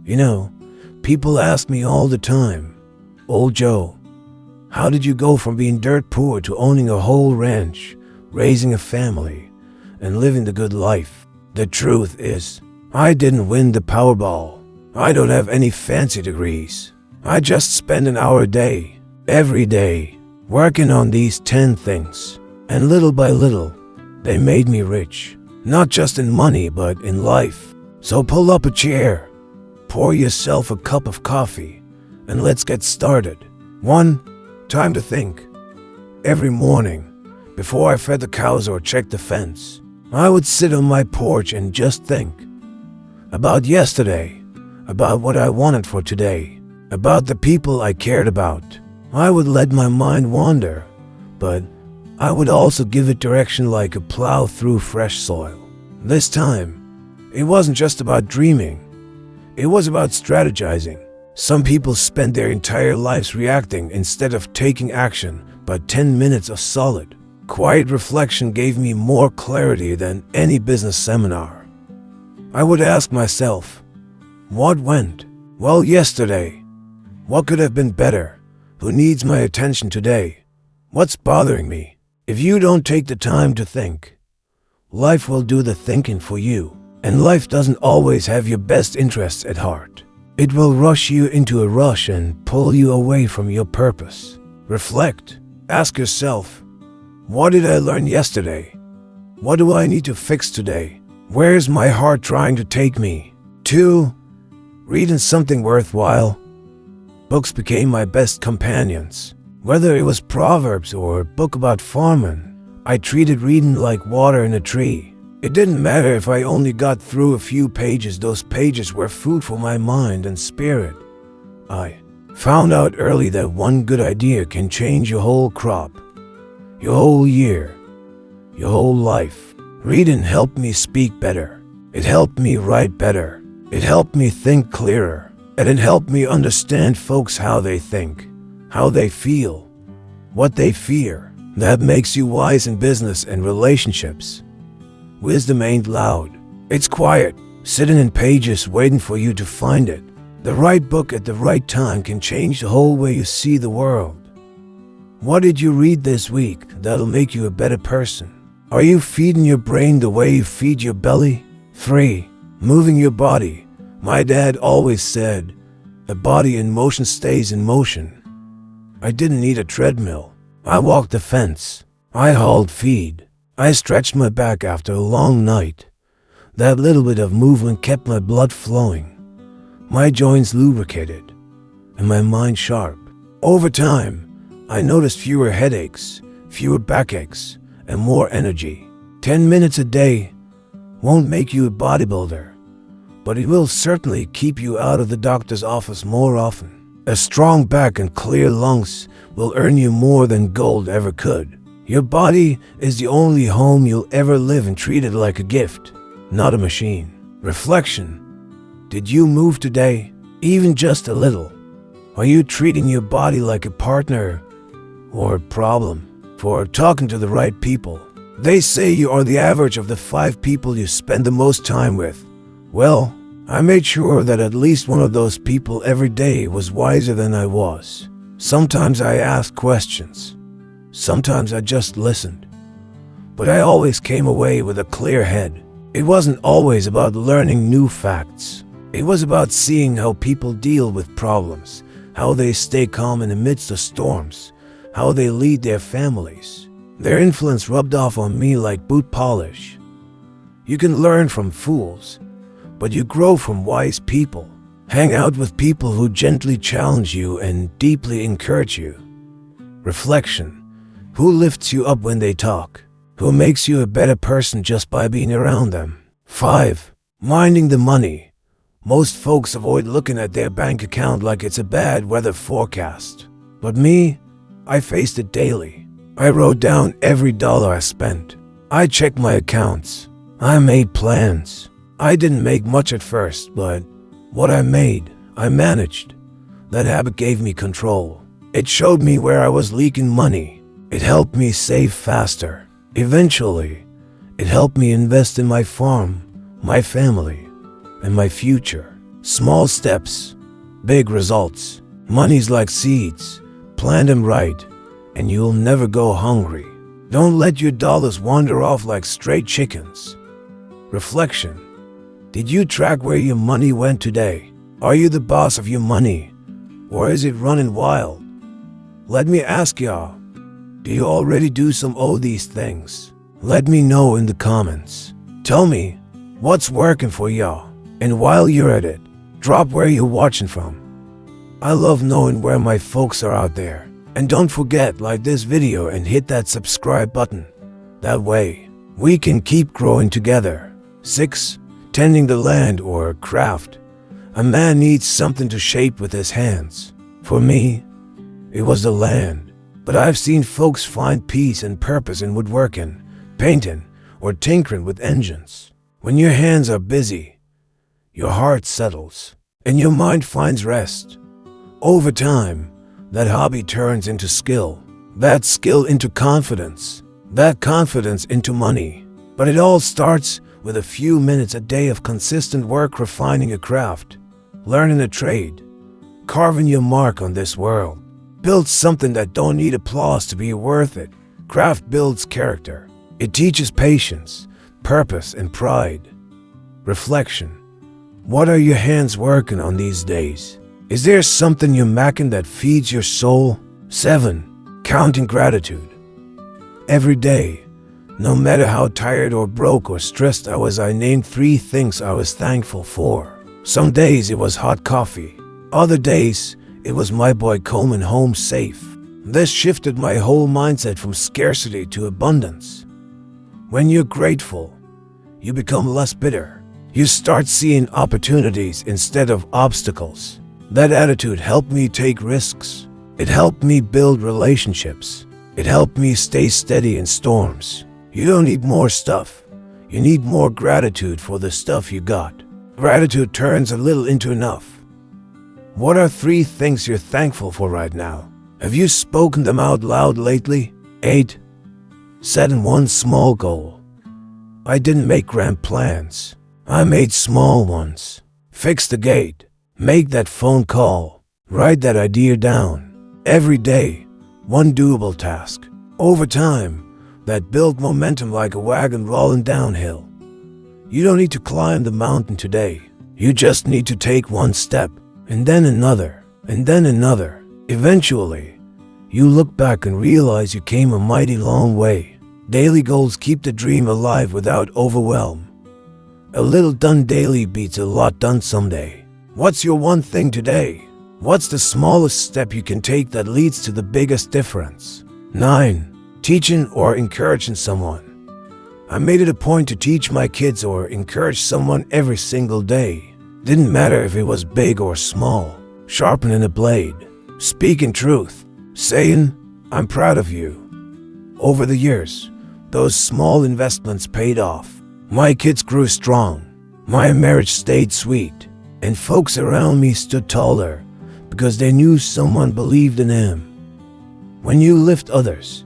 You know, people ask me all the time, "Old Joe, how did you go from being dirt poor to owning a whole ranch, raising a family, and living the good life?" The truth is, I didn't win the Powerball. I don't have any fancy degrees. I just spend an hour a day, every day, working on these 10 things. And little by little, they made me rich. Not just in money, but in life. So pull up a chair, pour yourself a cup of coffee, and let's get started. 1. Time to think. Every morning, before I fed the cows or checked the fence, I would sit on my porch and just think. About yesterday, about what I wanted for today, about the people I cared about. I would let my mind wander, but I would also give it direction like a plow through fresh soil. This time, it wasn't just about dreaming. It was about strategizing. Some people spend their entire lives reacting instead of taking action, but 10 minutes of solid, quiet reflection gave me more clarity than any business seminar. I would ask myself, what went well yesterday? What could have been better? Who needs my attention today? What's bothering me? If you don't take the time to think, life will do the thinking for you. And life doesn't always have your best interests at heart. It will rush you into a rush and pull you away from your purpose. Reflect. Ask yourself, what did I learn yesterday? What do I need to fix today? Where's my heart trying to take me? 2. Reading something worthwhile. Books became my best companions. Whether it was Proverbs or a book about farming, I treated reading like water in a tree. It didn't matter if I only got through a few pages, those pages were food for my mind and spirit. I found out early that one good idea can change your whole crop, your whole year, your whole life. Reading helped me speak better. It helped me write better. It helped me think clearer. And it helped me understand folks how they think, how they feel, what they fear. That makes you wise in business and relationships. Wisdom ain't loud. It's quiet, sitting in pages waiting for you to find it. The right book at the right time can change the whole way you see the world. What did you read this week that'll make you a better person? Are you feeding your brain the way you feed your belly? 3. Moving your body. My dad always said, a body in motion stays in motion. I didn't need a treadmill. I walked the fence. I hauled feed. I stretched my back after a long night. That little bit of movement kept my blood flowing, my joints lubricated, and my mind sharp. Over time, I noticed fewer headaches, fewer backaches, and more energy. 10 minutes a day won't make you a bodybuilder, but it will certainly keep you out of the doctor's office more often. A strong back and clear lungs will earn you more than gold ever could. Your body is the only home you'll ever live and treat it like a gift, not a machine. Reflection. Did you move today? Even just a little? Are you treating your body like a partner or a problem? For talking to the right people. They say you are the average of the 5 people you spend the most time with. Well, I made sure that at least one of those people every day was wiser than I was. Sometimes I asked questions. Sometimes I just listened. But I always came away with a clear head. It wasn't always about learning new facts. It was about seeing how people deal with problems, how they stay calm in the midst of storms, how they lead their families. Their influence rubbed off on me like boot polish. You can learn from fools, but you grow from wise people. Hang out with people who gently challenge you and deeply encourage you. Reflection. Who lifts you up when they talk? Who makes you a better person just by being around them? 5. Minding the money. Most folks avoid looking at their bank account like it's a bad weather forecast. But me, I faced it daily. I wrote down every dollar I spent. I checked my accounts. I made plans. I didn't make much at first, but what I made, I managed. That habit gave me control. It showed me where I was leaking money. It helped me save faster. Eventually, it helped me invest in my farm, my family, and my future. Small steps, big results. Money's like seeds. Plant them right, and you'll never go hungry. Don't let your dollars wander off like stray chickens. Reflection. Did you track where your money went today? Are you the boss of your money, or is it running wild? Let me ask y'all, do you already do some of these things? Let me know in the comments. Tell me what's working for y'all, and while you're at it, drop where you're watching from. I love knowing where my folks are out there. And don't forget, like this video and hit that subscribe button. That way, we can keep growing together. 6. Tending the land or craft. A man needs something to shape with his hands. For me, it was the land. But I've seen folks find peace and purpose in woodworking, painting, or tinkering with engines. When your hands are busy, your heart settles, and your mind finds rest. Over time, that hobby turns into skill, that skill into confidence, that confidence into money. But it all starts with a few minutes a day of consistent work refining a craft, learning a trade, carving your mark on this world. Build something that don't need applause to be worth it. Craft builds character. It teaches patience, purpose, and pride. Reflection. What are your hands working on these days? Is there something you're macking that feeds your soul? 7. Counting gratitude. Every day, no matter how tired or broke or stressed I was, I named 3 things I was thankful for. Some days it was hot coffee. Other days, it was my boy coming home safe. This shifted my whole mindset from scarcity to abundance. When you're grateful, you become less bitter. You start seeing opportunities instead of obstacles. That attitude helped me take risks. It helped me build relationships. It helped me stay steady in storms. You don't need more stuff. You need more gratitude for the stuff you got. Gratitude turns a little into enough. What are 3 things you're thankful for right now? Have you spoken them out loud lately? 8. Setting one small goal. I didn't make grand plans. I made small ones. Fix the gate. Make that phone call. Write that idea down. Every day, one doable task. Over time, that built momentum like a wagon rolling downhill. You don't need to climb the mountain today. You just need to take one step, and then another, and then another. Eventually, you look back and realize you came a mighty long way. Daily goals keep the dream alive without overwhelm. A little done daily beats a lot done someday. What's your one thing today? What's the smallest step you can take that leads to the biggest difference? 9. Teaching or encouraging someone. I made it a point to teach my kids or encourage someone every single day. Didn't matter if it was big or small. Sharpening a blade. Speaking truth. Saying, I'm proud of you. Over the years, those small investments paid off. My kids grew strong. My marriage stayed sweet. And folks around me stood taller because they knew someone believed in them. When you lift others,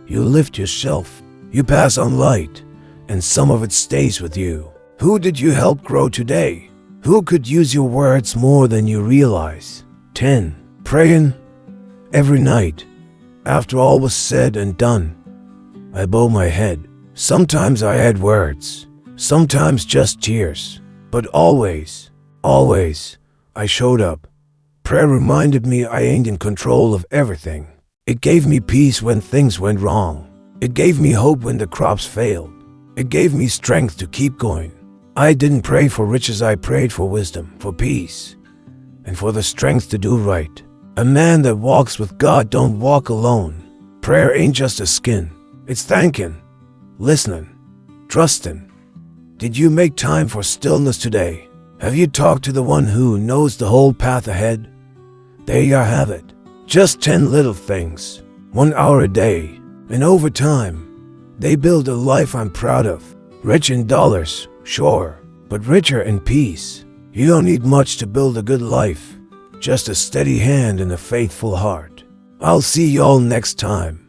you lift yourself. You pass on light, and some of it stays with you. Who did you help grow today? Who could use your words more than you realize? 10. Praying. Every night, after all was said and done, I bow my head. Sometimes I had words, sometimes just tears, but always, I showed up. Prayer reminded me I ain't in control of everything. It gave me peace when things went wrong. It gave me hope when the crops failed. It gave me strength to keep going. I didn't pray for riches, I prayed for wisdom, for peace, and for the strength to do right. A man that walks with God don't walk alone. Prayer ain't just a skin. It's thanking, listening, trusting. Did you make time for stillness today? Have you talked to the one who knows the whole path ahead? There you have it. Just 10 little things, 1 hour a day, and over time, they build a life I'm proud of. Rich in dollars, sure, but richer in peace. You don't need much to build a good life, just a steady hand and a faithful heart. I'll see y'all next time.